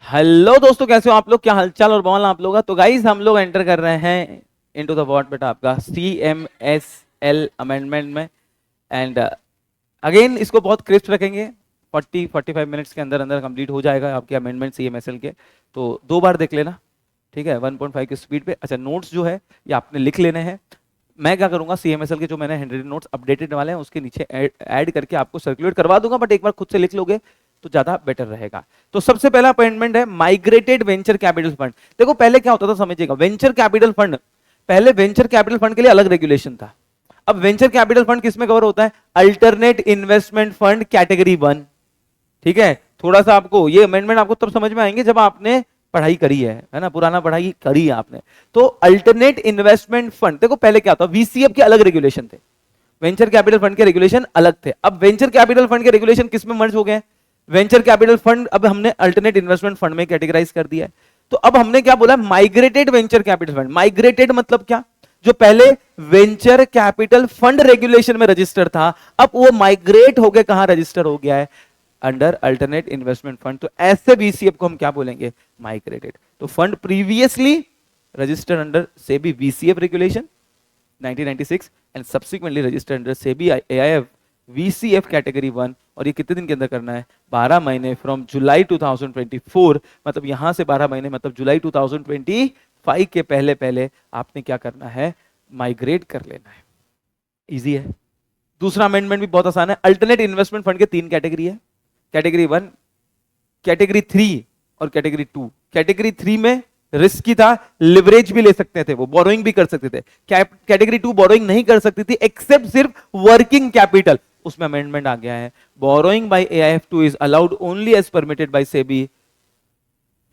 Hello दोस्तों, कैसे हो आप लोग? क्या हालचाल और बवाल आप लोग का? तो गाइस हम लोग एंटर कर रहे हैं इनटू द व्हाट बेटा आपका CMSL अमेंडमेंट में। एंड अगेन इसको बहुत क्रिस्प रखेंगे। 40-45 मिनट्स के अंदर अंदर कंप्लीट हो जाएगा आपके अमेंडमेंट CMSL के। तो 2 बार देख लेना, ठीक है? 1.5 की स्पीड पे। अच्छा, नोट्स जो है ये आपने लिख लेने हैं। मैं क्या करूंगा, CMSL के जो मैंने हैंड नोट्स अपडेटेड वाले हैं उसके नीचे ऐड करके आपको सर्कुलेट करवा दूंगा, बट एक बार खुद से लिख लोगे तो ज्यादा बेटर रहेगा। तो सबसे पहला अपॉइंटमेंट है माइग्रेटेड वेंचर कैपिटल फंड। देखो पहले क्या होता था समझिएगा, वेंचर कैपिटल फंड, पहले वेंचर कैपिटल फंड के लिए अलग रेगुलेशन था। अब वेंचर कैपिटल फंड किसमें कवर होता है? Alternate investment fund category 1। ठीक है, थोड़ा सा आपको ये अमेंडमेंट आपको तब समझ में आएंगे जब आपने पढ़ाई करी है ना, पुराना पढ़ाई करी है आपने। तो अल्टरनेट इन्वेस्टमेंट फंड, देखो पहले क्या था, VCF के अलग रेगुलेशन थे, वेंचर कैपिटल फंड के रेगुलेशन अलग थे। अब वेंचर कैपिटल फंड के रेगुलेशन किस में मर्ज हो गए? वेंचर कैपिटल फंड अब हमने अल्टरनेट इन्वेस्टमेंट फंड में कैटेगराइज कर दिया है। तो अब हमने क्या बोला, migrated venture capital fund. Migrated मतलब क्या? जो पहले वेंचर कैपिटल फंड रेगुलेशन में रजिस्टर था, अब वो माइग्रेट होकर कहां रजिस्टर हो गया है? Under alternate investment fund. तो ऐसे VCF को हम क्या बोलेंगे? माइग्रेटेड। तो fund previously registered under SEBI VCF regulation 1996 and subsequently registered under SEBI AIF VCF category 1। और ये कितने दिन के अंदर करना है? 12 महीने फ्रॉम जुलाई 2024। मतलब यहां से 12 महीने मतलब जुलाई 2025 के पहले पहले आपने क्या करना है? माइग्रेट कर लेना है। इजी है। दूसरा अमेंडमेंट भी बहुत आसान है। अल्टरनेट इन्वेस्टमेंट फंड के 3 कैटेगरी है, कैटेगरी 1, कैटेगरी 3 और कैटेगरी 2। कैटेगरी 3 में रिस्की था, लिवरेज भी ले सकते थे, वो बोरोइंग भी कर सकते थे। कैटेगरी 2 बोरोइंग नहीं कर सकती थी एक्सेप्ट सिर्फ वर्किंग कैपिटल। उसमें अमेंडमेंट आ गया है, borrowing by AIF2 is allowed only as permitted by SEBI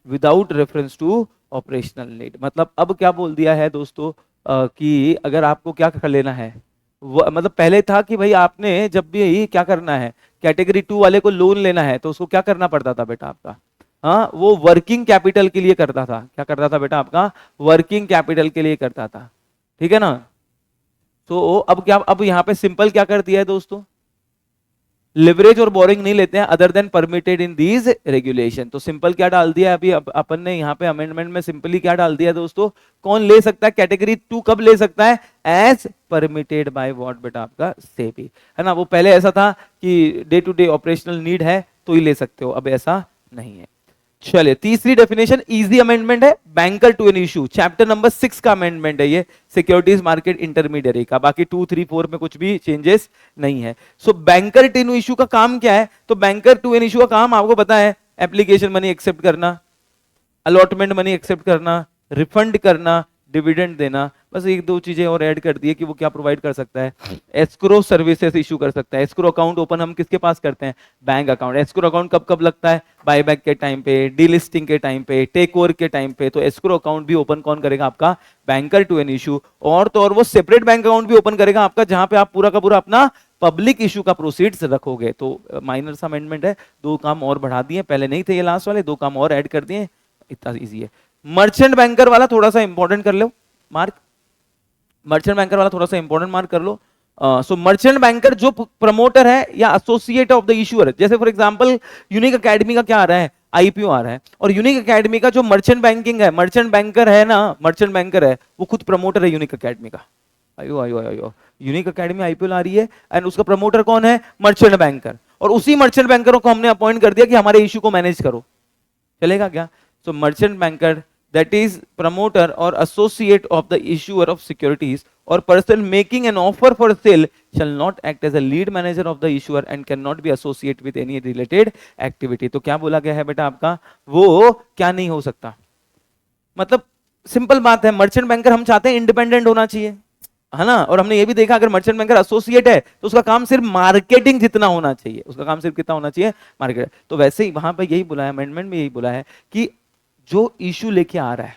without reference to operational need. मतलब अब क्या बोल दिया है दोस्तों, कि अगर आपको क्या कर लेना है, मतलब पहले था कि भाई आपने जब भी क्या करना है, कैटेगरी 2 वाले को लोन लेना है तो उसको क्या करना पड़ता था बेटा आपका? हाँ, वो वर्किंग कैपिटल के लिए करता था। क्या करता था बेटा आपका? वर्किंग कैपिटल के लिए करता था। ठीक है ना? तो अब क्या, अब यहां पे सिंपल क्या कर दिया है दोस्तों, लिवरेज और बोरिंग नहीं लेते हैं other than permitted in these regulation. तो सिंपल क्या डाल दिया अभी अपन ने यहाँ पे अमेंडमेंट में, सिंपली क्या डाल दिया दोस्तों, कौन ले सकता है कैटेगरी 2, कब ले सकता है? एज परमिटेड बाय व्हाट बेटा आपका? सेबी। है ना? वो पहले ऐसा था कि day to day operational need है तो ही ले सकते हो, अब ऐसा नहीं है। चलिए, तीसरी डेफिनेशन इजी अमेंडमेंट है, banker to an issue, chapter number 6 का अमेंडमेंट है ये, सिक्योरिटीज मार्केट इंटरमीडियरी का। बाकी 2, 3, 4 में कुछ भी चेंजेस नहीं है। सो बैंकर टू एन इशू का काम क्या है? तो बैंकर टू एन इशू का काम आपको पता है, एप्लीकेशन मनी एक्सेप्ट करना, अलॉटमेंट मनी एक्सेप्ट करना, रिफंड करना, डिविडेंड देना। बस एक दो चीजें और ऐड कर दी है कि वो क्या प्रोवाइड कर सकता है, एस्क्रो सर्विसेज इशू कर सकता है। एस्क्रो अकाउंट ओपन हम किसके पास करते हैं? Bank account. एस्क्रो अकाउंट कब कब लगता है? बायबैक के टाइम पे, डीलिस्टिंग के टाइम पे, टेक ओवर के टाइम पे। तो एस्क्रो अकाउंट भी ओपन कौन करेगा? आपका बैंकर टू एन इशू। और तो और वो सेपरेट बैंक अकाउंट भी ओपन करेगा आपका, जहां पे आप पूरा का पूरा अपना पब्लिक इशू का प्रोसीड्स रखोगे। तो माइनर सा अमेंडमेंट है, 2 काम और बढ़ा दिए, पहले नहीं थे ये लास्ट वाले, 2 काम और ऐड कर दिए, इतना इजी है। मर्चेंट बैंकर वाला थोड़ा सा इंपॉर्टेंट कर लो मार्क, मर्चेंट बैंकर वाला थोड़ा सा इंपॉर्टेंट मार्क कर लो। सो मर्चेंट बैंकर जो प्रमोटर है या एसोसिएट ऑफ द इशूअर, जैसे फॉर एग्जांपल यूनिक एकेडमी का क्या आ रहा है? IPO आ रहा है, और यूनिक एकेडमी का जो मर्चेंट बैंकिंग है, मर्चेंट बैंकर है ना, मर्चेंट बैंकर है, वो खुद प्रमोटर है यूनिक एकेडमी का। आयो आयो आयो, यूनिक एकेडमी IPO ला रही है एंड उसका प्रमोटर कौन है? Merchant banker. और उसी मर्चेंट बैंकरों को हमने अपॉइंट कर दिया कि हमारे इशू को मैनेज करो, चलेगा क्या? So merchant banker that is promoter or associate of the issuer of securities or person making an offer for sale shall not act as a lead manager of the issuer and cannot be associated with any related activity। तो क्या बोला गया है बेटा आपका? वो क्या नहीं हो सकता? मतलब सिंपल बात है, मर्चेंट बैंकर हम चाहते हैं इंडिपेंडेंट होना चाहिए, है ना? और हमने ये भी देखा अगर मर्चेंट बैंकर एसोसिएट है तो उसका काम सिर्फ मार्केटिंग जितना होना चाहिए, उसका काम सिर्फ कितना होना चाहिए? मार्केट। तो वैसे ही वहां पर यही बोला है, अमेंडमेंट में यही बोला है कि जो इशू लेके आ रहा है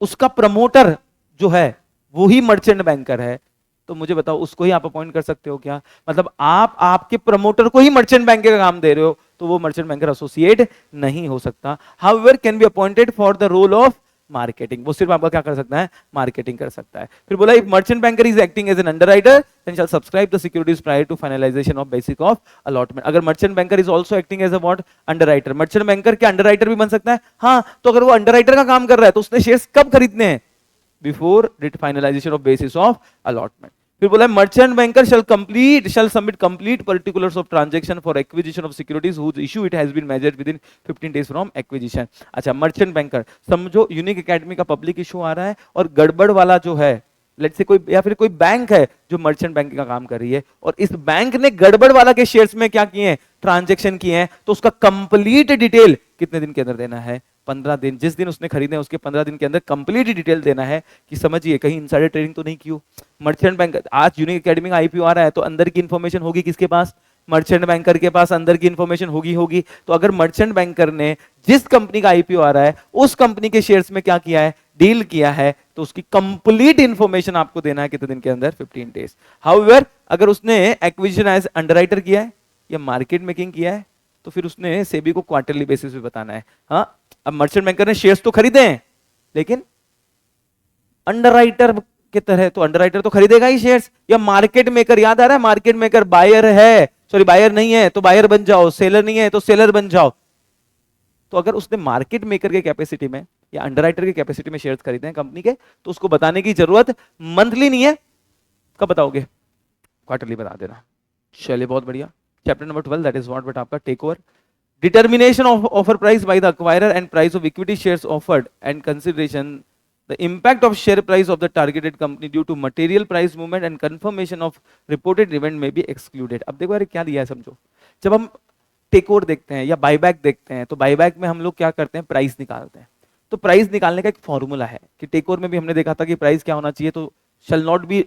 उसका प्रमोटर जो है वो ही मर्चेंट बैंकर है। तो मुझे बताओ, उसको ही आप अपॉइंट कर सकते हो क्या? मतलब आप आपके प्रमोटर को ही मर्चेंट बैंकर का काम दे रहे हो, तो वो मर्चेंट बैंकर एसोसिएट नहीं हो सकता। However can be appointed for the role of marketing, वो सिर्फ आपका क्या कर सकता है, मार्केटिंग कर सकता है। फिर बोला if merchant banker is acting as an underwriter then shall subscribe the securities prior to finalization of basic of allotment. अगर merchant banker is also acting as a what, underwriter, merchant banker क्या underwriter भी बन सकता है, हाँ, तो अगर वो अंडरराइटर का काम कर रहा है तो उसने शेयर्स कब खरीदने हैं, before finalisation of basis of allotment. फिर बोला merchant banker shall submit complete particulars of transaction for acquisition of securities whose issue it has been measured within 15 days from acquisition। अच्छा, मर्चेंट बैंकर समझो unique academy का public issue आ रहा है और गड़बड़ वाला जो है, लेट्स से कोई या फिर कोई बैंक है जो मर्चेंट बैंकिंग का काम कर रही है और इस बैंक ने गड़बड़ वाला के शेयर्स में क्या किए हैं, ट्रांजेक्शन किए हैं, तो उसका कंप्लीट डिटेल कितने दिन के अंदर देना है, 15 दिन। जिस दिन उसने खरीदे उसके 15 दिन के अंदर कंप्लीट डिटेल देना है कि समझिए कहीं इनसाइडर ट्रेडिंग तो नहीं की हो। मर्चेंट बैंक, आज यूनिक एकेडमी का आईपीओ आ रहा है तो अंदर की इंफॉर्मेशन होगी किसके पास, मर्चेंट बैंकर के पास अंदर की इंफॉर्मेशन होगी। तो अगर मर्चेंट बैंकर ने जिस कंपनी का आईपीओ आ रहा है उस कंपनी के शेयर्स में क्या किया है, डील किया है, तो उसकी कंप्लीट इंफॉर्मेशन आपको देना है कितने दिन के अंदर, 15 डेज। हाउएवर अगर उसने एक्विजिशन एज अंडरराइटर किया है या मार्केट मेकिंग किया है तो फिर उसने सेबी को क्वार्टरली बेसिस पे बताना है। हाँ, अब मर्चेंट बैंकर ने शेयर्स तो खरीदे हैं लेकिन अंडरराइटर के तरह, तो अंडरराइटर तो खरीदेगा ही शेयर्स, या मार्केट मेकर, याद आ रहा है मार्केट मेकर बायर है, सॉरी बायर नहीं है तो बायर बन जाओ, सेलर नहीं है तो सेलर बन जाओ। तो अगर उसने मार्केट मेकर के कैपेसिटी में या अंडरराइटर की कैपेसिटी में शेयर्स खरीदे हैं कंपनी के, तो उसको बताने की जरूरत मंथली नहीं है, कब बताओगे, क्वार्टरली बता देना। चलिए बहुत बढ़िया। Chapter number 12 that is what बेटा आपका take over, determination of offer price by the acquirer and price of equity shares offered and consideration the impact of share price of the targeted company due to material price movement and confirmation of reported event may be excluded। अब देखो यार क्या दिया है समझो, जब हम take over देखते हैं या बायबैक देखते हैं तो बायबैक में हम लोग क्या करते हैं, प्राइस निकालते हैं। तो प्राइस निकालने का एक फॉर्मूला है कि टेक ओवर में भी हमने देखा था कि प्राइस क्या होना चाहिए, तो shall not be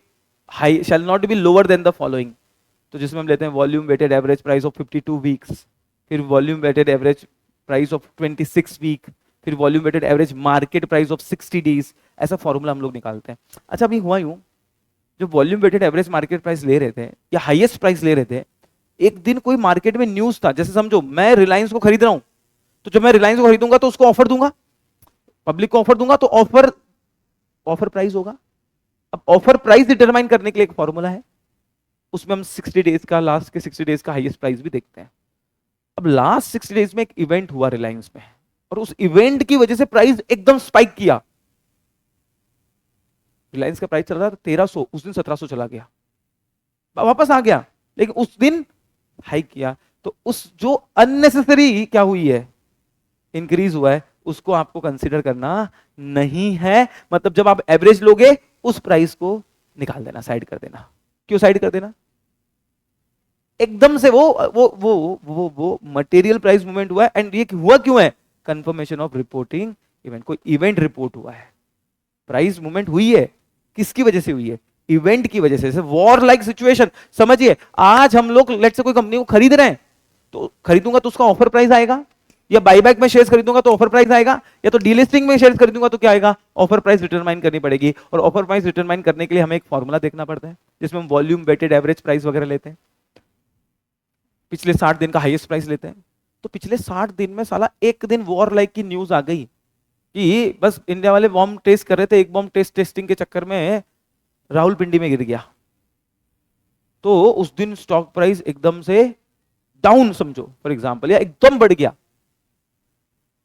high, shall not be lower than the following। तो जिसमें हम लेते हैं volume weighted average price of 52 weeks, फिर volume weighted average price of 26 week, फिर volume weighted average market price of 60 days, ऐसा फॉर्मूला हम लोग निकालते हैं। अच्छा अभी हुआ यूं, जो volume weighted average market price ले रहे थे या हाईएस्ट प्राइस ले रहे थे, एक दिन कोई मार्केट में न्यूज था, जैसे समझो मैं रिलायंस को खरीद रहा हूं, तो जब मैं रिलायंस को खरीदूंगा तो उसको ऑफर दूंगा, पब्लिक को ऑफर दूंगा, तो ऑफर प्राइस होगा। अब ऑफर प्राइस डिटरमाइन करने के लिए एक फॉर्मूला है, उसमें हम 60 डेज का, लास्ट के 60 डेज का हाईएस्ट प्राइस भी देखते हैं। अब लास्ट 60 डेज में एक इवेंट हुआ रिलायंस में और उस इवेंट की वजह से प्राइस एकदम स्पाइक किया। रिलायंस का प्राइस चल रहा था 1300, उस दिन 1700 चला गया, वापस आ गया, लेकिन उस दिन हाइक किया। तो उस जो अननेसेसरी क्या हुई है, इंक्रीज हुआ है, उसको आपको कंसीडर करना नहीं है। मतलब जब आप एवरेज लोगे उस प्राइस को निकाल देना, साइड कर देना। क्यों साइड कर देना, एकदम से वो मटेरियल प्राइस मूवमेंट हुआ है, एंड ये हुआ क्यों है, कंफर्मेशन ऑफ रिपोर्टिंग इवेंट, कोई इवेंट रिपोर्ट हुआ है, प्राइस मूवमेंट हुई है, किसकी वजह से हुई है, इवेंट की वजह से। जैसे वॉर लाइक सिचुएशन, समझिए आज हम लोग लेट्स से कोई कंपनी को खरीद रहे हैं, तो खरीदूंगा तो उसका ऑफर प्राइस आएगा, या बाईबैक में शेयर्स खरीदूंगा तो ऑफर प्राइस आएगा, या तो डीलिस्टिंग में शेयर्स खरीदूंगा तो क्या आएगा, ऑफर प्राइस डिटरमाइन करनी पड़ेगी। और ऑफर प्राइस डिटरमाइन करने के लिए हमें एक फॉर्मूला देखना पड़ता है जिसमें हम वॉल्यूम वेटेड एवरेज प्राइस वगैरह लेते हैं, पिछले 60 दिन का हाईएस्ट प्राइस लेते हैं। तो पिछले 60 दिन में साला एक दिन वॉर लाइक की न्यूज आ गई कि बस इंडिया वाले बॉम्ब टेस्ट कर रहे थे, एक बॉम्ब टेस्टिंग के चक्कर में रावलपिंडी में गिर गया, तो उस दिन स्टॉक प्राइस एकदम से डाउन समझो फॉर एग्जांपल, या एकदम बढ़ गया।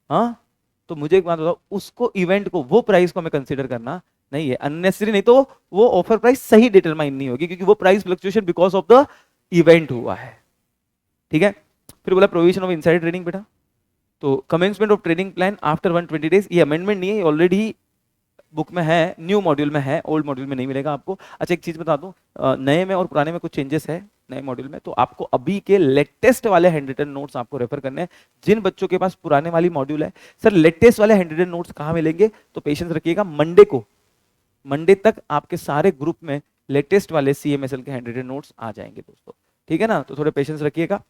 हाँ, तो मुझे एक बात बताओ, उसको इवेंट को, वो प्राइस को हमें कंसीडर करना नहीं है, अननेसेसरी, नहीं तो वो ऑफर प्राइस सही डिटरमाइन नहीं होगी, क्योंकि वो price fluctuation because of the event हुआ है। ठीक है, फिर बोला प्रोविजन ऑफ इनसाइड ट्रेडिंग बेटा, तो commencement of trading plan after 120 days, ये अमेंडमेंट नहीं है, ऑलरेडी बुक में है, न्यू मॉड्यूल में है, ओल्ड मॉड्यूल में नहीं मिलेगा आपको। अच्छा एक चीज बता दूं, नए में और पुराने में कुछ चेंजेस है नए मॉड्यूल में, तो आपको अभी के लेटेस्ट वाले हैंड रिटन नोट्स आपको रेफर करने हैं। जिन बच्चों के पास पुराने वाली मॉड्यूल है, सर लेटेस्ट वाले हैंड रिटन नोट्स कहाँ मिलेंगे, तो पेशेंस रखिएगा, मंडे तक आपके सारे ग्रुप में लेटेस्ट वाले CMSL के हैंड रिटन नोट्स आ जाएंगे दोस्तों, ठीक है ना, तो थोड़े पेशेंस रखिएगा।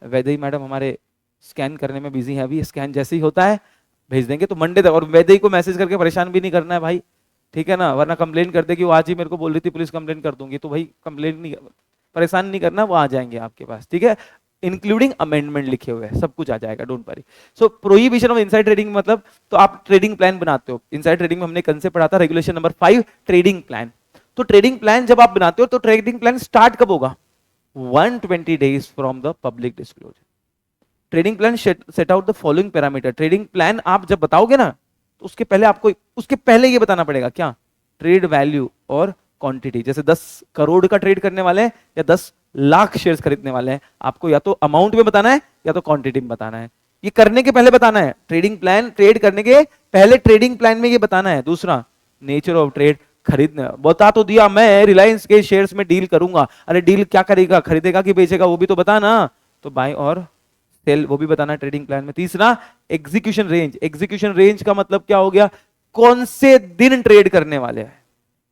वैदई मैडम हमारे स्कैन करने में बिजी है, अभी स्कैन जैसे ही होता है भेज देंगे, तो मंडे तक। और वैदई को मैसेज करके परेशान भी नहीं करना है भाई, ठीक है ना, वरना कंप्लेन करते कि वो आज ही मेरे को बोल रही थी पुलिस कंप्लेन कर दूंगी, तो भाई कंप्लेन नहीं, परेशान नहीं करना, वो आ जाएंगे आपके पास, ठीक है। इंक्लूडिंग अमेंडमेंट लिखे हुए हैं, सब कुछ आ जाएगा, don't worry. So prohibition of inside trading मतलब, तो आप ट्रेडिंग प्लान बनाते हो, इनसाइड ट्रेडिंग में हमने कंसेप्ट पढ़ा था, रेगुलेशन नंबर 5 ट्रेडिंग प्लान। तो ट्रेडिंग प्लान जब आप बनाते हो तो ट्रेडिंग प्लान स्टार्ट कब होगा? 120 days from the public disclosure. Trading plan set out the following parameter. Trading plan आप जब बताओगे ना, तो उसके पहले आपको, उसके पहले ये बताना पड़ेगा क्या? ट्रेड वैल्यू और क्वांटिटी। जैसे 10 करोड़ का ट्रेड करने वाले हैं या 10 लाख शेयर्स खरीदने वाले हैं, आपको या तो अमाउंट में बताना है या तो क्वांटिटी में बताना है। ये करने के पहले बताना है, ट्रेडिंग प्लान ट्रेड करने के पहले ट्रेडिंग प्लान में ये बताना है। दूसरा, नेचर ऑफ ट्रेड, खरीदना बता तो दिया, मैं रिलायंस के शेयर्स में डील करूंगा, अरे डील क्या करेगा, खरीदेगा कि बेचेगा, वो भी तो बताना। तो बाय और सेल वो भी बताना है ट्रेडिंग प्लान में। तीसरा, एग्जीक्यूशन रेंज। एग्जीक्यूशन रेंज का मतलब क्या हो गया? कौन से दिन ट्रेड करने वाले हैं।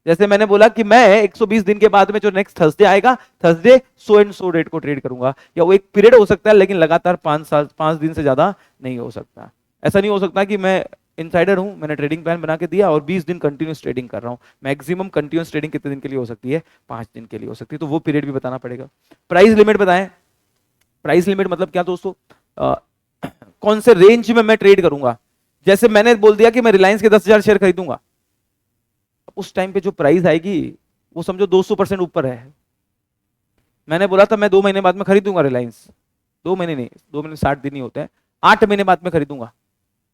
जैसे मैंने बोला कि मैं 120 दिन के बाद में जो नेक्स्ट थर्सडे आएगा, Thursday so and so date को ट्रेड करूंगा, या वो एक पीरियड हो सकता है लेकिन लगातार 5 दिन से ज्यादा नहीं हो सकता। ऐसा नहीं हो सकता कि मैं इनसाइडर हूं, मैंने ट्रेडिंग प्लान बना के दिया और 20 दिन कंटिन्यूस ट्रेडिंग कर रहा हूं। मैक्सिमम कंटिन्यूस ट्रेडिंग कितने दिन के लिए हो सकती है? 5 दिन के लिए हो सकती है, तो वो पीरियड भी बताना पड़ेगा। प्राइस लिमिट बताएं। प्राइस लिमिट मतलब क्या दोस्तों? कौन से रेंज में मैं ट्रेड करूंगा। जैसे मैंने बोल दिया कि मैं रिलायंस के 10,000 शेयर खरीदूंगा, उस टाइम पे जो प्राइस आएगी वो समझो 200% ऊपर है। मैंने बोला था मैं 2 महीने बाद में खरीदूंगा रिलायंस, 2 महीने नहीं, 2 महीने 60 दिन ही होते हैं, 8 महीने बाद में खरीदूंगा।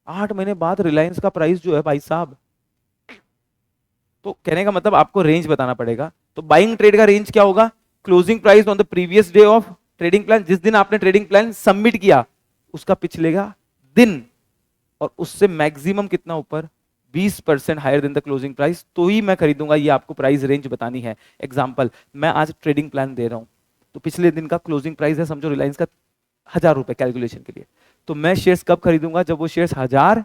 8 महीने बाद रिलायंस का प्राइस जो है भाई साहब, तो कहने का मतलब आपको रेंज बताना पड़ेगा। तो बाइंग ट्रेड का रेंज क्या होगा? Closing price on the previous day of trading plan, जिस दिन आपने ट्रेडिंग प्लान सबमिट किया उसका पिछलेगा दिन, और उससे मैक्सिमम कितना ऊपर? 20% higher than the closing price, तो ही मैं खरीदूंगा। ये आपको प्राइस रेंज बतानी है। एग्जांपल, मैं आज ट्रेडिंग प्लान दे रहा हूं, तो पिछले दिन का क्लोजिंग प्राइस है समझो रिलायंस का 1000 रुपए कैलकुलेशन के लिए, तो मैं शेयर्स कब खरीदूंगा? जब वो शेयर्स 1000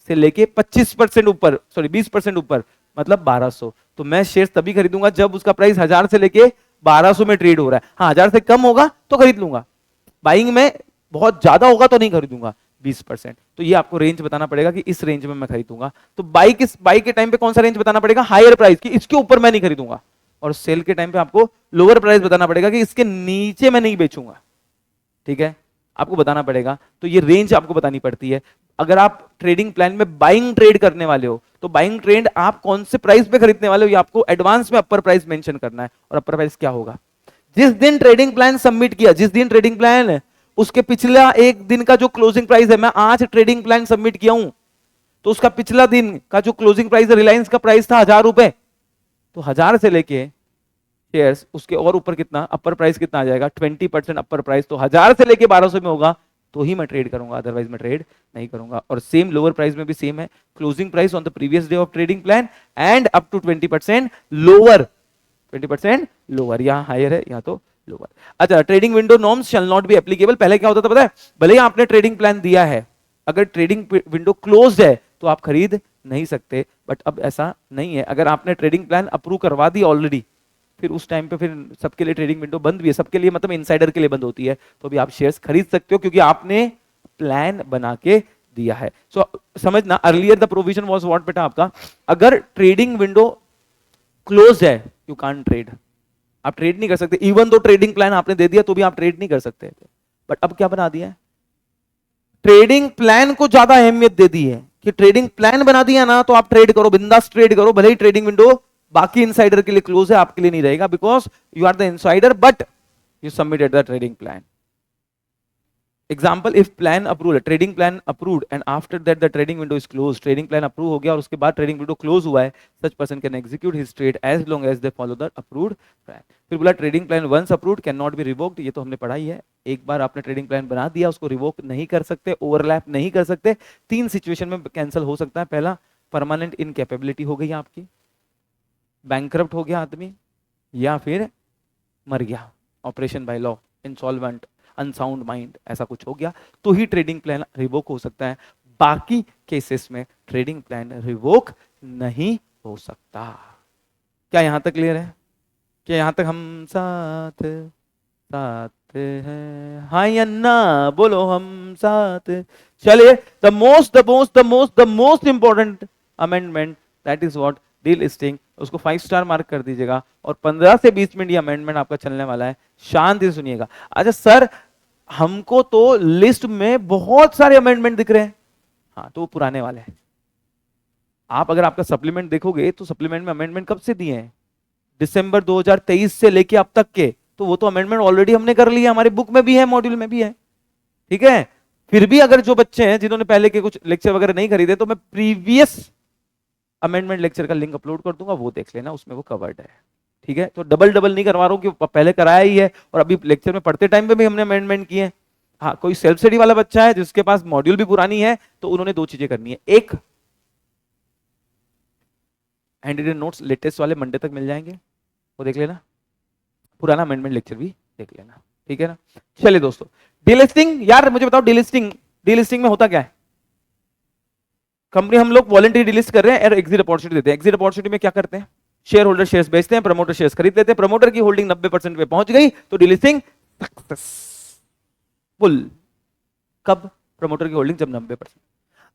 से लेके 25% ऊपर, सॉरी 20% ऊपर, मतलब 1200। तो मैं शेयर्स तभी खरीदूंगा जब उसका प्राइस 1000 से लेके 1200 में ट्रेड हो रहा है। हाँ, 1000 से कम होगा तो खरीद लूंगा, बाइंग में बहुत ज्यादा होगा तो नहीं खरीदूंगा। 20%, तो ये आपको रेंज बताना पड़ेगा कि इस रेंज में मैं खरीदूंगा। तो बाई के टाइम पे कौन सा रेंज बताना पड़ेगा? हायर प्राइस की, इसके ऊपर मैं नहीं खरीदूंगा। और सेल के टाइम पे आपको लोअर प्राइस बताना पड़ेगा कि इसके नीचे मैं नहीं बेचूंगा। ठीक है, आपको बताना पड़ेगा। तो ये रेंज आपको बतानी पड़ती है। अगर आप ट्रेडिंग प्लान में बाइंग ट्रेड करने वाले हो, तो बाइंग ट्रेड आप कौन से प्राइस पे खरीदने वाले हो, ये आपको एडवांस में अपर प्राइस मेंशन करना है। और अपर प्राइस क्या होगा? जिस दिन ट्रेडिंग प्लान सबमिट किया, जिस दिन ट्रेडिंग प्लान, उसके पिछला एक दिन का जो क्लोजिंग प्राइस है, मैं आज ट्रेडिंग प्लान सबमिट किया हूं, तो उसका पिछला दिन का जो क्लोजिंग प्राइस है, रिलायंस का प्राइस था 1000 रुपए, तो 1000 से लेके शेयर्स उसके और ऊपर कितना अपर प्राइस कितना आ जाएगा? 20% अपर प्राइस। तो 1000 से लेके 1200 में होगा तो ही मैं ट्रेड करूंगा, अदरवाइज मैं ट्रेड नहीं करूंगा। और सेम लोअर प्राइस में भी सेम है, closing price on the previous day of trading plan and up to 20% lower, 20% lower, यहां हायर है यहां तो लोअर। अच्छा, trading window norms shall not be applicable. पहले क्या होता था पता है? भले ही आपने ट्रेडिंग प्लान दिया है, अगर ट्रेडिंग विंडो क्लोज्ड है तो आप खरीद नहीं सकते। बट अब ऐसा नहीं है, अगर आपने ट्रेडिंग प्लान अप्रूव करवा दी ऑलरेडी, फिर उस टाइम पे फिर सबके लिए ट्रेडिंग विंडो बंद भी है, सबके लिए मतलब इनसाइडर के लिए बंद होती है, तो भी आप शेयर्स खरीद सकते हो क्योंकि आपने प्लान बना के दिया है। सो समझना, earlier the provision was what बेटा आपका, अगर ट्रेडिंग विंडो क्लोज है यू कांट ट्रेड, आप ट्रेड नहीं कर सकते। इवन दो ट्रेडिंग प्लान आपने दे दिया तो भी आप ट्रेड नहीं कर सकते। बट अब क्या बना दिया है? ट्रेडिंग प्लान को ज्यादा अहमियत दे दी है कि ट्रेडिंग प्लान बना दिया ना तो आप ट्रेड करो, बिंदास ट्रेड करो, भले ही ट्रेडिंग विंडो बाकी इनसाइडर के लिए क्लोज है, आपके लिए नहीं रहेगा, because you are the insider but you submitted the trading plan. Example, if plan approve, trading plan approved and after that the trading window is close, trading plan approve हो गया और उसके बाद ट्रेडिंग विंडो क्लोज हुआ है, such person can execute his trade as long as they follow the approved plan. फिर बोला trading plan once approved can not be revoked, ये तो हमने पढ़ा ही है, एक बार आपने ट्रेडिंग प्लान बना दिया उसको रिवोक नहीं कर सकते, ओवरलैप नहीं कर सकते। 3 सिचुएशन में कैंसिल हो सकता है। पहला, परमानेंट इनकैपेबिलिटी हो गई आपकी, बैंकरप्ट हो गया आदमी, या फिर मर गया, operation by law, insolvent, unsound mind, ऐसा कुछ हो गया तो ही ट्रेडिंग प्लान रिवोक हो सकता है। बाकी केसेस में ट्रेडिंग प्लान रिवोक नहीं हो सकता। क्या यहां तक क्लियर है? क्या यहां तक हम साथ साथ हैं? हाँ या ना बोलो, हम साथ। चलिए, the most important amendment, that is what, deal listing, उसको 5 स्टार मार्क कर दीजिएगा और 15 से 20 मिनट ये अमेंडमेंट आपका चलने वाला है, शांति से सुनिएगा। अच्छा सर, हमको तो लिस्ट में बहुत सारे अमेंडमेंट दिख रहे हैं। हाँ, तो वो पुराने वाले हैं। आप अगर आपका सप्लीमेंट देखोगे तो सप्लीमेंट में अमेंडमेंट कब से दिए हैं? दिसंबर 2023 से लेके अब तक के। तो वो तो अमेंडमेंट ऑलरेडी हमने कर लिया, हमारी बुक में भी है, मॉड्यूल में भी है। ठीक है। फिर भी अगर जो बच्चे हैं जिन्होंने पहले के कुछ लेक्चर वगैरह नहीं खरीदे, तो मैं प्रीवियस अमेंडमेंट लेक्चर का लिंक अपलोड कर दूंगा, वो देख लेना, उसमें वो कवर्ड है। ठीक है। तो डबल डबल नहीं करवा रहा हूं कि पहले कराया ही है और अभी लेक्चर में पढ़ते टाइम पे भी हमने अमेंडमेंट किए हैं। हाँ, कोई सेल्फ स्टडी वाला बच्चा है जिसके पास मॉड्यूल भी पुरानी है, तो उन्होंने दो चीजें करनी है। एक, हैंड रिटन नोट्स लेटेस्ट वाले मंडे तक मिल जाएंगे, वो देख लेना। पुराना अमेंडमेंट लेक्चर भी देख लेना। ठीक है ना। चलिए दोस्तों, डीलिस्टिंग, यार मुझे बताओ डीलिस्टिंग, डीलिस्टिंग में होता क्या है? कंपनी हम लोग वॉलंटरी डिलिस्ट कर रहे हैं और एग्जिट अपॉर्चुनिटी देते हैं। एग्जिट अपॉर्चुनिटी में क्या करते हैं? शेयर होल्डर शेयर्स बेचते हैं, प्रमोटर शेयर्स खरीद लेते हैं। प्रमोटर की होल्डिंग 90% पे पहुंच गई तो डिलिस्टिंग सक्सेसफुल। कब? प्रमोटर की होल्डिंग जब 90%।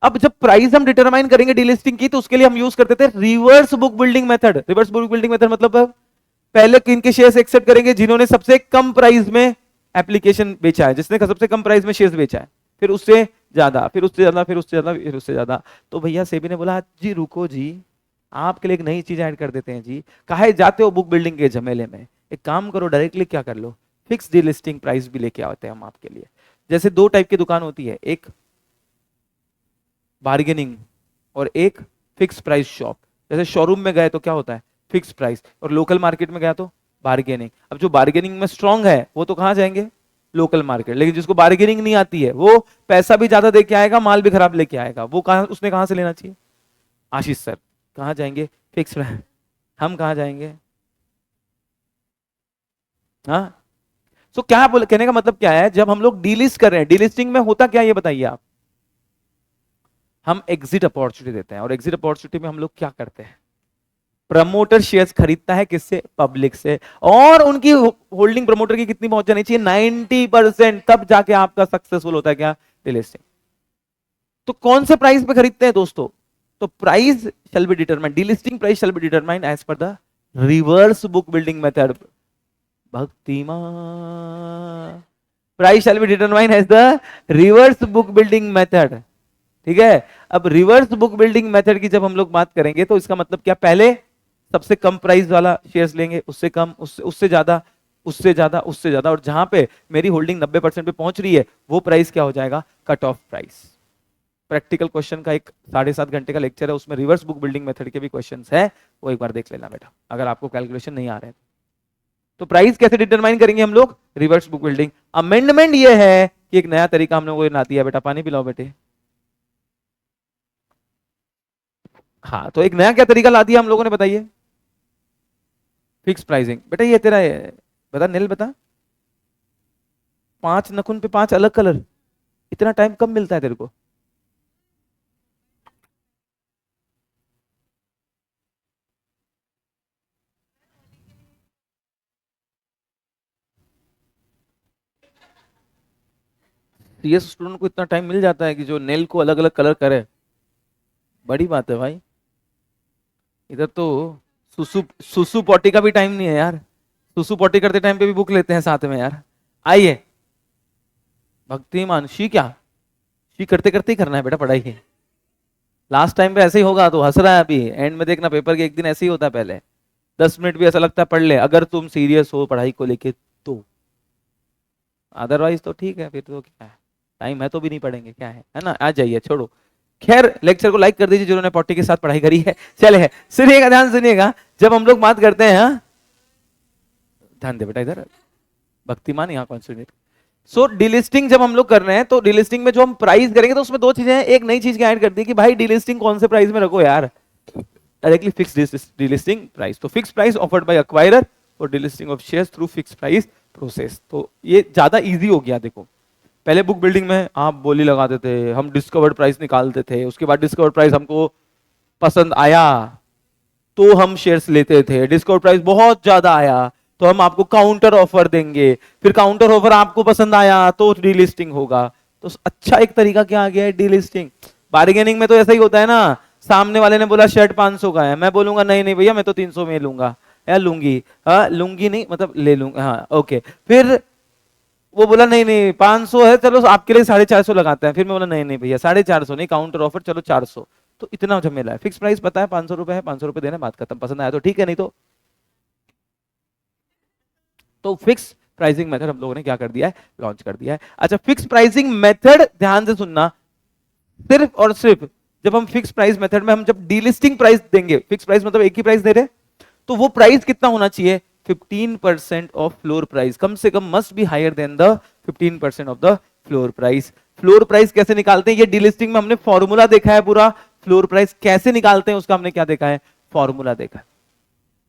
अब जब प्राइस हम डिटरमाइन करेंगे डीलिस्टिंग की, तो उसके लिए हम यूज करते थे reverse book building method. Reverse book building method मतलब पहले किनके शेयर्स एक्सेप्ट करेंगे? जिन्होंने सबसे कम प्राइस में एप्लीकेशन बेचा है, जिसने सबसे कम प्राइस में शेयर्स बेचा है, फिर उससे ज्यादा, फिर उससे ज्यादा, फिर उससे ज्यादा, फिर उससे ज्यादा। तो भैया सेबी ने बोला जी रुको जी, आपके लिए एक नई चीज ऐड कर देते हैं जी, काहे जाते हो बुक बिल्डिंग के झमेले में, एक काम करो डायरेक्टली क्या कर लो, फिक्स डीलिस्टिंग प्राइस भी लेके आते हैं हम आपके लिए। जैसे दो टाइप की दुकान होती है, एक बार्गेनिंग और एक फिक्स प्राइस शॉप। जैसे शोरूम में गए तो क्या होता है? Fix price. और लोकल मार्केट में गया तो बार्गेनिंग। अब जो बार्गेनिंग में स्ट्रांग है वो तो कहां जाएंगे? Local market. लेकिन जिसको बार्गेनिंग नहीं आती है वो पैसा भी ज्यादा देके आएगा, माल भी खराब लेके आएगा, वो कहां, उसने कहां से लेना चाहिए? आशीष सर कहां जाएंगे? फिक्स। हम कहां जाएंगे? हाँ। सो क्या बोले, कहने का मतलब क्या है, जब हम लोग डीलिस्ट कर रहे हैं, डीलिस्टिंग में होता क्या ये बताइए आप? हम एग्जिट अपॉर्चुनिटी देते हैं। और एग्जिट अपॉर्चुनिटी में हम लोग क्या करते हैं? प्रमोटर शेयर्स खरीदता है, किससे? पब्लिक से। और उनकी होल्डिंग प्रमोटर की कितनी पहुंच जानी चाहिए? 90%। तब जाके आपका सक्सेसफुल होता है क्या? डीलिस्टिंग। तो कौन से प्राइस पे खरीदते हैं दोस्तों? तो price shall be determined, delisting price shall be determined as per the reverse book building method. भक्तिमान, price shall be determined as the reverse book building method. ठीक है। अब रिवर्स बुक बिल्डिंग मेथड की जब हम लोग बात करेंगे तो इसका मतलब क्या? पहले सबसे कम प्राइस वाला शेयर्स लेंगे, उससे कम, उससे ज्यादा, उससे ज्यादा, उससे ज्यादा, और जहां पे मेरी होल्डिंग 90% पे पहुंच रही है वो प्राइस क्या हो जाएगा? Cut off price. Practical question का एक 7.5 घंटे का लेक्चर है, उसमें रिवर्स बुक बिल्डिंग मेथड के भी क्वेश्चंस है, वो एक बार देख लेना बेटा, अगर आपको कैलकुलेशन नहीं आ रहे हैं। तो प्राइस कैसे डिटरमाइन करेंगे हम लोग? Reverse book building. अमेंडमेंट ये है कि एक नया तरीका हम लोगों को ना दिया। बेटा पानी पिलाओ बेटे। हाँ, तो एक नया क्या तरीका ला दिया हम लोगों ने, बताइए? Fix pricing. बेटा ये तेरा है, बता नील बता, 5 नखुन पे 5 अलग कलर, इतना टाइम कब मिलता है तेरे को? सीएस स्टूडेंट को इतना टाइम मिल जाता है कि जो नेल को अलग अलग कलर करे? बड़ी बात है भाई। इधर तो सुसु सुसु पॉटी का भी टाइम नहीं है यार। सुसु पॉटी करते टाइम पे भी बुक लेते हैं साथ में यार। आइए भक्तिमान, शी क्या, शी करते करते ही करना है बेटा पढ़ाई ही। लास्ट टाइम पे ऐसे ही होगा, तो हंस रहा है, अभी एंड में देखना पेपर के एक दिन ऐसे ही होता है, पहले 10 मिनट भी ऐसा लगता है पढ़ ले अगर तुम सीरियस हो पढ़ाई को लेके तो। अदरवाइज तो ठीक है, फिर तो क्या है, टाइम है तो भी नहीं पढ़ेंगे, क्या है ना। आ जाइए, छोड़ो। खैर, लेक्चर को लाइक कर दीजिए जिन्होंने पॉटी के साथ पढ़ाई करी है। चले है, सुनिएगा, ध्यान सुनिएगा। जब हम लोग बात करते हैं, हाँ? ध्यान दे बेटा इधर, भक्तिमान यहाँ कॉन्सेंट्रेट। सो डीलिस्टिंग जब हम लोग कर रहे हैं, तो डीलिस्टिंग में जो हम प्राइस करेंगे तो उसमें दो चीजें हैं। एक नई चीज क्या ऐड कर दी कि भाई डीलिस्टिंग कौन से प्राइस में रखो यार? Directly fix delisting price. तो fix price offered by acquirer और delisting of shares through fix price process. तो ये ज्यादा इजी हो गया। देखो, पहले बुक बिल्डिंग में आप बोली लगाते थे, हम डिस्कवर्ड प्राइस निकालते थे, उसके बाद डिस्कवर्ड प्राइस हमको पसंद आया तो हम शेयर्स लेते थे, डिस्कवर्ड प्राइस बहुत ज्यादा आया तो हम आपको काउंटर ऑफर देंगे, फिर काउंटर ऑफर आपको पसंद आया तो डीलिस्टिंग होगा। तो अच्छा एक तरीका क्या आ गया है? डीलिस्टिंग। बार्गेनिंग में तो ऐसा ही होता है ना, सामने वाले ने बोला शर्ट 500 का है, मैं बोलूंगा नहीं नहीं भैया मैं तो 300 में लूंगा या लूंगी, हाँ लूंगी नहीं मतलब ले लूंगा, हाँ ओके। फिर वो बोला नहीं नहीं 500 है, चलो आपके लिए 450 लगाते हैं। फिर मैं बोला नहीं नहीं भैया 450 नहीं, काउंटर ऑफर चलो 400। तो इतना झमेला है, फिक्स प्राइस पता है 500 रुपए है, 500 रुपए देना, बात खत्म, पसंद आया तो ठीक है, नहीं तो फिक्स प्राइसिंग मेथड हम लोगों ने क्या कर दिया है, लॉन्च कर दिया है। अच्छा, फिक्स प्राइसिंग मेथड ध्यान से सुनना, सिर्फ और सिर्फ जब हम फिक्स प्राइस मेथड में हम जब डीलिस्टिंग प्राइस देंगे, फिक्स प्राइस मतलब एक ही प्राइस दे रहे, तो वो प्राइस कितना होना चाहिए, 15% ऑफ फ्लोर प्राइस, कम से कम must be higher than the 15% of the floor price. Floor price कैसे निकालते हैं, ये डीलिस्टिंग में हमने फॉर्मूला देखा है पूरा, फ्लोर प्राइस कैसे निकालते हैं उसका हमने क्या देखा है, फॉर्मूला देखा है।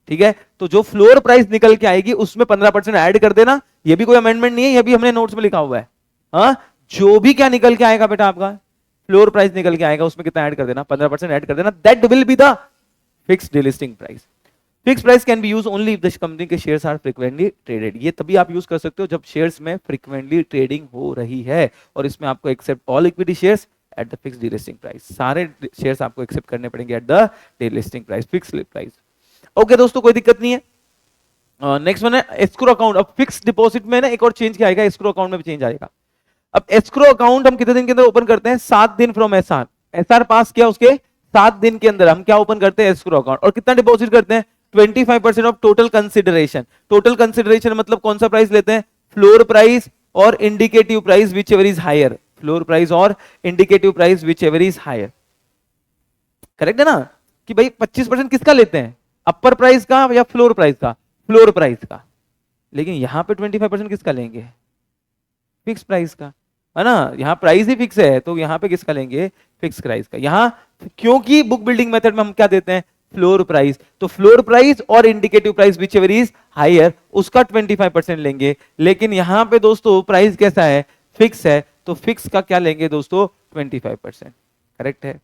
ठीक है, तो जो फ्लोर प्राइस निकल के आएगी उसमें 15% ऐड कर देना, ये भी कोई अमेंडमेंट नहीं है, ये भी हमने नोट्स में लिखा हुआ है। हाँ, जो भी क्या निकल के आएगा बेटा आपका फ्लोर प्राइस निकल के आएगा, उसमें कितना ऐड कर देना, 15% ऐड कर देना, that will be the fix delisting price. Fix price can be use only if the company के शेयर्स आर फ्रीक्वेंटली ट्रेडेड। ये तभी आप यूज कर सकते हो जब शेयर्स में फ्रीक्वेंटली ट्रेडिंग हो रही है, और इसमें आपको except all equity shares at the fix delisting price, सारे शेयर्स आपको एक्सेप्ट करने पड़ेंगे at the delisting price, fix price. Okay दोस्तों, कोई दिक्कत नहीं है। नेक्स्ट वन है एस्क्रो अकाउंट। अब फिक्स डिपॉजिट में ना एक और चेंज क्या आएगा, एस्क्रो अकाउंट में भी चेंज आएगा। अब एस्क्रो अकाउंट हम कितने दिन के अंदर ओपन करते हैं, 7 दिन फ्रॉम एसआर, एसआर पास किया उसके 7 दिन के अंदर हम क्या ओपन करते हैं, एस्क्रो अकाउंट। और कितना डिपॉजिट करते हैं, 25% of total consideration. Total consideration मतलब कौन सा प्राइस लेते हैं, फ्लोर प्राइस और indicative price which ever is higher, floor price और indicative price which ever is higher. Correct है ना, कि भाई 25% किसका लेते हैं, अपर प्राइस का या फ्लोर प्राइस का, फ्लोर प्राइस का। लेकिन यहां पे 25% किसका लेंगे, फिक्स प्राइस का, है ना, यहां प्राइस ही फिक्स है, तो यहां पे किसका लेंगे, फिक्स प्राइस का। यहां क्योंकि बुक बिल्डिंग मेथड में हम क्या देते हैं, फ्लोर प्राइस, तो फ्लोर प्राइस और indicative price which ever is higher उसका 25% लेंगे। लेकिन यहां पे दोस्तों प्राइस कैसा है, फिक्स है, तो फिक्स का क्या लेंगे दोस्तों, 25%। करेक्ट है।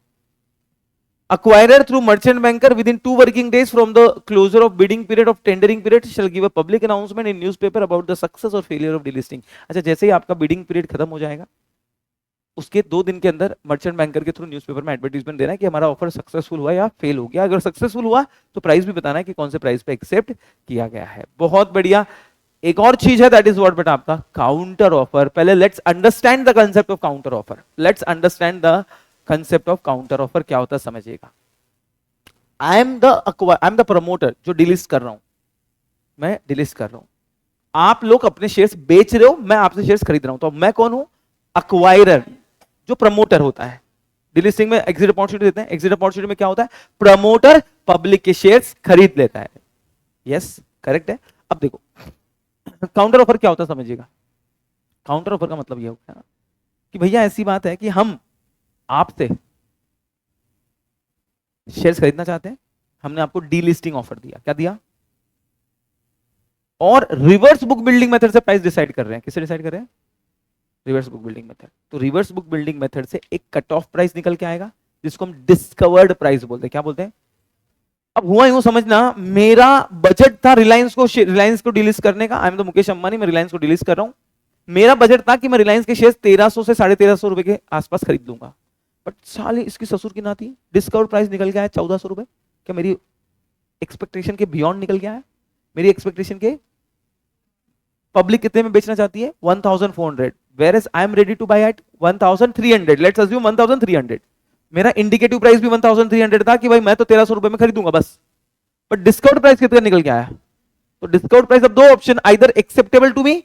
Acquirer through merchant banker within 2 working days from the closure of bidding period of tendering period shall give a public announcement in newspaper about the success or failure of delisting। अच्छा, जैसे ही आपका bidding period खत्म हो जाएगा उसके 2 दिन के अंदर मर्चेंट बैंकर के थ्रू न्यूज़पेपर में एडवर्टाइजमेंट देना है कि हमारा ऑफर सक्सेसफुल हुआ या फेल हो गया। अगर सक्सेसफुल हुआ तो प्राइस भी बताना है कि कौन से प्राइस पे एक्सेप्ट किया गया है। बहुत बढ़िया। एक और चीज है दैट इज व्हाट बेटा आपका काउंटर ऑफर। पहले let's understand the concept of counter offer, let's understand the concept of counter offer क्या होता है समझिएगा। आई एम द प्रमोटर जो डिलिस्ट कर रहा हूं, मैं डिलिस्ट कर रहा हूं, आप लोग अपने शेयर्स बेच रहे हो, मैं आपसे शेयर्स खरीद रहा हूं, तो मैं कौन हूं, अक्वायरर, जो प्रमोटर होता है। डिलिस्टिंग में एग्जिट अपॉर्चुनिटी देते हैं, एग्जिट अपॉर्चुनिटी में क्या होता है, प्रमोटर पब्लिक के शेयर्स खरीद लेता है। यस करेक्ट है। अब देखो काउंटर ऑफर क्या होता है समझिएगा। काउंटर ऑफर का मतलब यह होता है कि भैया ऐसी बात है कि हम आपसे शेयर्स खरीदना चाहते हैं, हमने आपको डीलिस्टिंग ऑफर दिया, क्या दिया, और रिवर्स बुक बिल्डिंग मेथड से प्राइस डिसाइड कर रहे हैं। किससे डिसाइड कर रहे हैं, रिवर्स बुक बिल्डिंग मेथड। तो रिवर्स बुक बिल्डिंग मेथड से एक कट ऑफ प्राइस निकल के आएगा जिसको हम डिस्कवर्ड प्राइस बोलते हैं। क्या बोलते हैं, अब हुआ यूं समझना, मेरा बजट था रिलायंस को डिलिस्ट करने का। I am the Mukesh Ambani, मैं रिलायंस को डिलिस्ट कर रहा हूं। मेरा बजट था कि मैं रिलायंस के शेयर 1300 से 1350 रुपए के आसपास खरीद लूंगा, बट साले इसकी ससुर की नाती डिस्काउंट प्राइस निकल गया है 1400 रुपए। क्या मेरी एक्सपेक्टेशन के बियॉन्ड निकल गया है, मेरी एक्सपेक्टेशन के पब्लिक कितने में बेचना चाहती है 1400, whereas I am ready to buy at 1300, let's assume 1300। मेरा इंडिकेटिव प्राइस भी 1300 था कि भाई मैं तो 1300 रुपए में खरीदूंगा बस, बट डिस्काउंट प्राइस कितना निकल के आया, तो डिस्काउंट प्राइस अब 2 option, either acceptable to me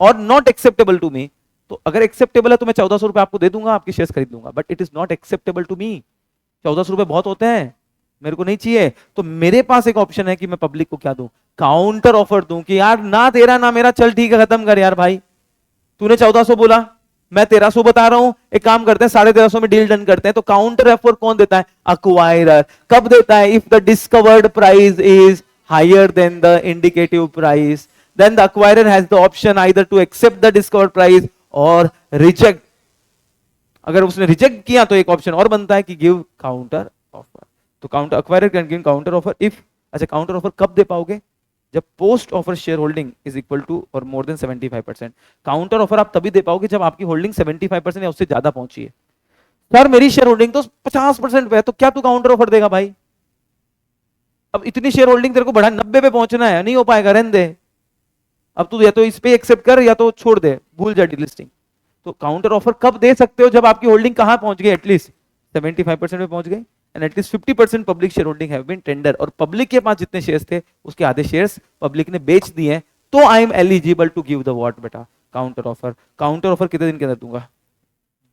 और नॉट एक्सेप्टेबल टू मी। तो अगर एक्सेप्टेबल है तो मैं 1400 रुपए आपको दे दूंगा, आपके शेयर्स खरीद लूंगा, but it is not acceptable to me. 1400 रुपए बहुत होते हैं, मेरे को नहीं चाहिए। तो मेरे पास एक ऑप्शन है कि मैं पब्लिक को क्या दूं, काउंटर ऑफर दूं कि यार ना तेरा ना मेरा, चल ठीक है खत्म कर यार भाई, तूने 1400 बोला, मैं 1300 बता रहा हूं, एक काम करते हैं 1350 में डील डन करते हैं। तो काउंटर ऑफर कौन देता है, अक्वायरर। कब देता है, if the discovered price is higher than the indicative price, then the acquirer has the option either to accept the discovered price और रिजेक्ट। अगर उसने रिजेक्ट किया तो एक ऑप्शन और बनता है कि गिव काउंटर ऑफर। तो counter acquirer can give counter offer if, अच्छा काउंटर ऑफर कब दे पाओगे, जब post offer share holding is equal to और मोर देन 75%। काउंटर ऑफर आप तभी दे पाओगे जब आपकी होल्डिंग 75% या उससे ज्यादा पहुंची है। सर मेरी शेयर होल्डिंग तो 50% पे है, तो क्या तू काउंटर ऑफर देगा भाई, अब इतनी शेयर होल्डिंग तेरे को बढ़ा 90 पे पहुंचना है, नहीं हो पाएगा, रहने दे, अब तू या तो इस पे एक्सेप्ट कर या तो छोड़ दे, भूल जा डिलिस्टिंग। तो काउंटर ऑफर कब दे सकते हो? जब आपकी होल्डिंग कहां पहुंच गई, एटलीस्ट 75% में पहुंच गई, and at least 50% public share holding have been tender, और पब्लिक के पास जितने शेयर्स थे उसके आधे शेयर्स पब्लिक ने बेच दिए हैं, तो I am eligible to give the what बेटा, काउंटर ऑफर। काउंटर ऑफर कितने दिन के अंदर दूंगा?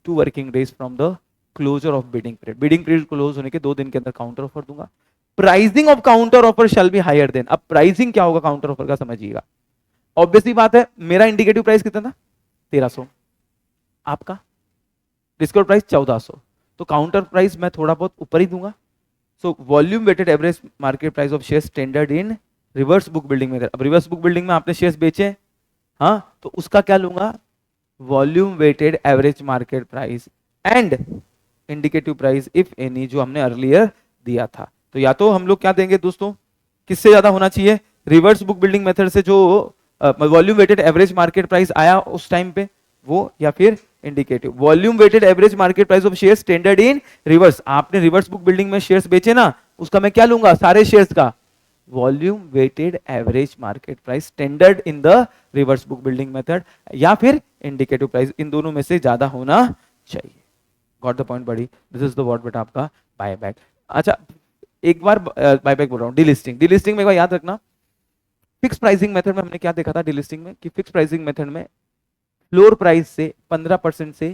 2 working days from the closure of bidding period. Bidding period close होने के 2 दिन के अंदर काउंटर ऑफर दूंगा। Pricing of counter offer shall be higher than. अब प्राइसिंग क्या होगा काउंटर ऑफर का, समझिएगा। ऑब्वियसली बात है, मेरा इंडिकेटिव प्राइस कितना था? 1300, आपका डिस्काउंट प्राइस 1400, तो काउंटर प्राइस मैं थोड़ा बहुत ऊपर ही दूंगा। So volume weighted average market price of share standard in reverse book building में। अब रिवर्स बुक बिल्डिंग में आपने शेयर्स बेचे, हाँ, तो उसका क्या लूंगा? Volume weighted average market price and indicative price if any, जो हमने अर्लियर दिया था। तो या तो हम लोग क्या देंगे दोस्तों, किससे ज्यादा होना चाहिए? रिवर्स बुक बिल्डिंग मेथड से जो volume weighted average market price आया उस टाइम पे वो, या फिर indicative volume weighted average market price of share standard in reverse. आपने रिवर्स बुक बिल्डिंग में शेयर्स बेचे ना, उसका मैं क्या लूंगा? सारे शेयर्स का volume weighted average market price standard in the reverse book building method, या फिर इंडिकेटिव प्राइस, इन दोनों में से ज्यादा होना चाहिए। गॉट द पॉइंट बड़ी? दिस इज द व्हाट बेटा आपका बायबैक। अच्छा, एक बार बायबैक बोल रहा हूँ, डिलिस्टिंग। डिलिस्टिंग में एक बार याद रखना, फिक्स प्राइसिंग मेथड में हमने क्या देखा था डिलिस्टिंग में, कि फिक्स प्राइसिंग मेथड में फ्लोर प्राइस से 15% से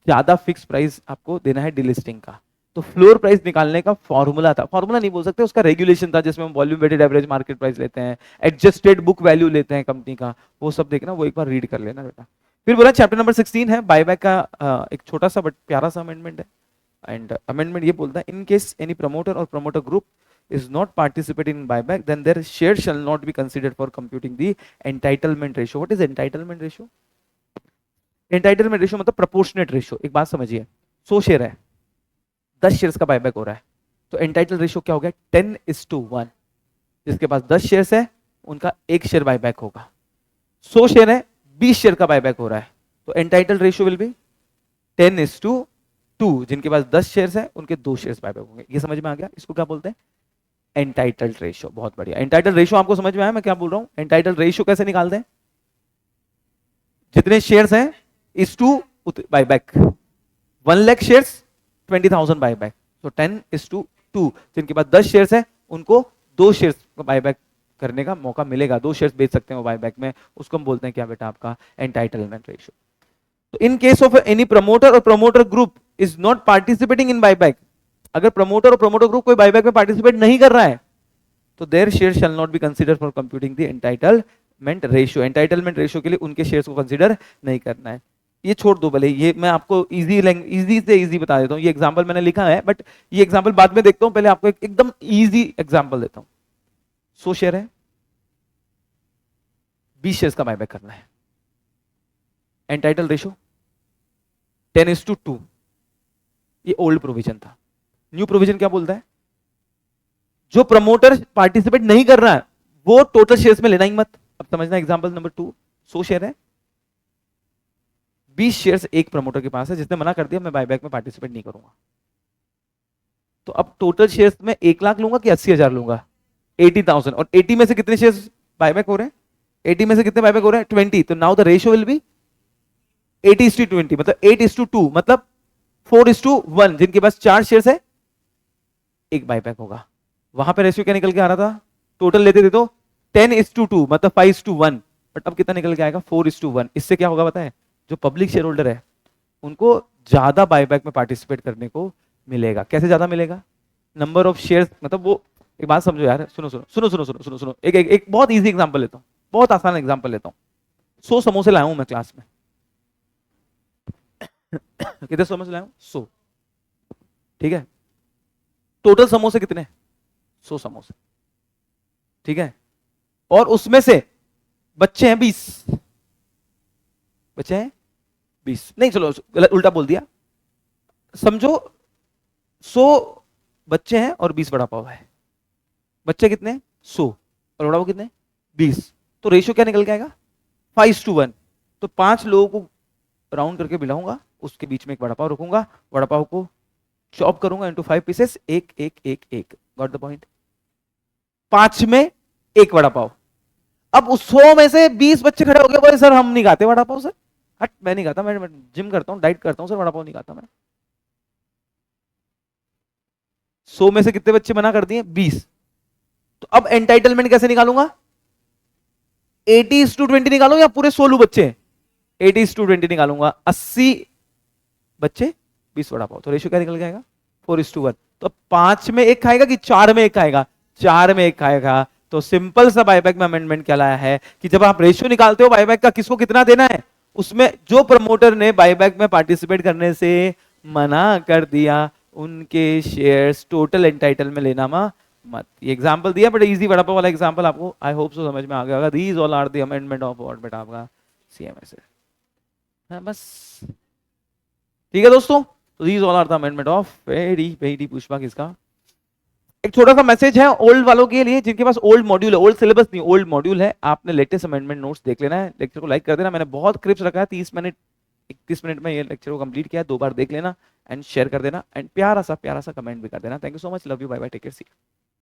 ज्यादा फिक्स प्राइस आपको देना है डिलिस्टिंग का। तो फ्लोर प्राइस निकालने का फॉर्मूला था, फॉर्मूला नहीं बोल सकते, उसका रेगुलेशन था, जिसमें हम volume weighted average market price लेते हैं, एडजस्टेड बुक वैल्यू लेते हैं कंपनी का, वो सब देखना, वो एक बार रीड कर लेना बेटा। फिर बोला चैप्टर नंबर 16 है बायबैक का, एक छोटा सा बट प्यारा सा अमेंडमेंट है। एंड अमेंडमेंट ये बोलता है, इन केस एनी प्रमोटर और promoter group is not participating in buyback, then their share shall not be considered for computing the entitlement ratio. What is entitlement ratio? Entitlement ratio मतलब proportionate ratio। एक बात समझिए, 100 share है, 10 shares का buyback हो रहा है, तो एंटाइटल रेशियो क्या हो गया? 10:1। जिसके पास 10 शेयर्स है उनका 1 शेयर बायबैक होगा। 100 शेयर है, 20 शेयर का बायबैक हो रहा है, तो एंटाइटल रेशियो विल बी 10:2। जिनके पास 10 शेयर्स है उनके 2 शेयर्स बायबैक होंगे। ये समझ में आ गया? इसको क्या बोलते हैं? Entitled ratio. बहुत बढ़िया, एंटाइटल्ड रेशियो आपको समझ में आया मैं क्या बोल रहा हूं? एंटाइटल्ड रेशियो कैसे निकालते हैं? जितने शेयर्स हैं is to buyback. 1 lakh shares 20,000 buyback, तो 10:2। जिनके पास 10 शेयर्स है उनको 2 शेयर्स बायबैक करने का मौका मिलेगा, 2 शेयर्स बेच सकते हैं वो बायबैक में, उसको हम बोलते हैं क्या बेटा? आपका एंटाइटलमेंट रेशियो। तो in case of any promoter और promoter group is not participating in buyback, अगर प्रमोटर और प्रमोटर ग्रुप कोई बायबैक में पार्टिसिपेट नहीं कर रहा है, तो their share shall not be consider for computing the entitlement ratio. Entitlement ratio के लिए उनके शेयर्स को कंसीडर नहीं करना है। ये छोड़ दो भले, ये मैं आपको इजी से इजी बता देता हूँ। ये एग्जांपल मैंने लिखा है, बट ये एग्जांपल बाद में देखता हूँ, पहले आपको एकदम इजी एग्जांपल देता हूँ। 100 शेयर है, 20 शेयर्स का बायबैक करना है, एंटाइटल रेशियो 10:2। ये ओल्ड प्रोविजन था। न्यू प्रोविजन क्या बोलता है? जो प्रमोटर पार्टिसिपेट नहीं कर रहा है वो टोटल शेयर्स में लेना ही मत। अब समझना, एग्जांपल नंबर 2, 100 शेयर है, 20 शेयर्स एक प्रमोटर के पास है जिसने मना कर दिया मैं बायबैक में पार्टिसिपेट नहीं करूंगा। तो अब टोटल शेयर्स में 1 लाख लूंगा कि 80,000 लूंगा? 80,000। और 80 में से कितने शेयर्स बायबैक हो रहे हैं? 80 में से कितने बायबैक हो रहे हैं? 20। तो now the ratio will be 80:20, मतलब 8:2, मतलब 4:1। जिनके पास 4 शेयर्स है एक बायबैक होगा। वहां पे रेशियो क्या निकल के आ रहा था? टोटल लेते थे तो 10:2, मतलब 5:1, बट अब कितना निकल के आएगा? 4:1। इससे क्या होगा पता है? जो पब्लिक शेयर होल्डर है उनको ज्यादा बायबैक में पार्टिसिपेट करने को मिलेगा। कैसे ज्यादा मिलेगा? नंबर ऑफ शेयर्स, मतलब वो, एक बात समझो यार, सुनो सुनो सुनो सुनो सुनो सुनो सुनो, एक बहुत इजी एग्जांपल लेता हूं, बहुत आसान एग्जांपल लेता हूं। 100 समोसे लाया हूं मैं क्लास में। कितने समोसे लाया हूं? 100। ठीक है, टोटल समोसे कितने? 100 समोसे। ठीक है, और उसमें से बच्चे हैं 20। बच्चे हैं 20 नहीं, चलो गलत, उल्टा बोल दिया। समझो 100 बच्चे हैं और 20 वड़ा पाव है। बच्चे कितने? 100 और वड़ा पाव कितने? 20। तो रेशियो क्या निकल के आएगा? 5:1। तो 5 लोगों को राउंड करके मिलाऊंगा, उसके बीच में एक वड़ा पाव रखूंगा, वड़ा पाव को चॉप करूंगा इनटू 5 पीसेस, एक एक एक एक। Got the point? 5 में एक वड़ा पाव। अब उस 100 में से 20 बच्चे खड़े हो गए, बोले सर हम नहीं खाते वड़ा पाव सर। हट मैं नहीं खाता, मैं जिम करता हूँ, डाइट करता हूँ सर, वड़ा पाव नहीं खाता मैं। 100 में से कितने बच्चे मना कर दिए? 20। तो अब एंटाइटलमेंट कैसे निकालूंगा? 80:20 निकालूंगा या पूरे 16 बच्चे? 80:20 निकालूंगा। 80 बच्चे 20 वड़ा पाव, तो रेशियो क्या निकल जाएगा? 4:1। तो 5 में एक खाएगा कि 4 में एक खाएगा? 4 में एक खाएगा। तो सिंपल सा बायबैक में अमेंडमेंट क्या लाया है कि जब आप रेशियो निकालते हो बायबैक का, किसको कितना देना है, उसमें जो प्रमोटर ने बायबैक में पार्टिसिपेट करने से मना कर दिया उनके शेयर्स टोटल एंटाइटल में लेना मत। ये एग्जांपल दिया, बट इजी वड़ा पाव वाला एग्जांपल आपको आई होप सो समझ में आ गया होगा। These all are the amendment of what बेटा आपका सीएमएस है, बस। ठीक है दोस्तों, तो these all are the amendment of very very Pushpa. किसका? एक छोटा सा मैसेज है ओल्ड वालों के लिए जिनके पास ओल्ड मॉड्यूल है, ओल्ड सिलेबस नहीं ओल्ड मॉड्यूल है, आपने लेटेस्ट अमेंडमेंट नोट्स देख लेना है। लेक्चर को लाइक कर देना, मैंने बहुत क्लिप्स रखा है, 30 मिनट 31 मिनट में ये लेक्चर को कंप्लीट किया, 2 बार देख लेना एंड शेयर कर देना एंड प्यारा सा कमेंट भी कर देना। Thank you so much, love you, bye bye, take care, see you.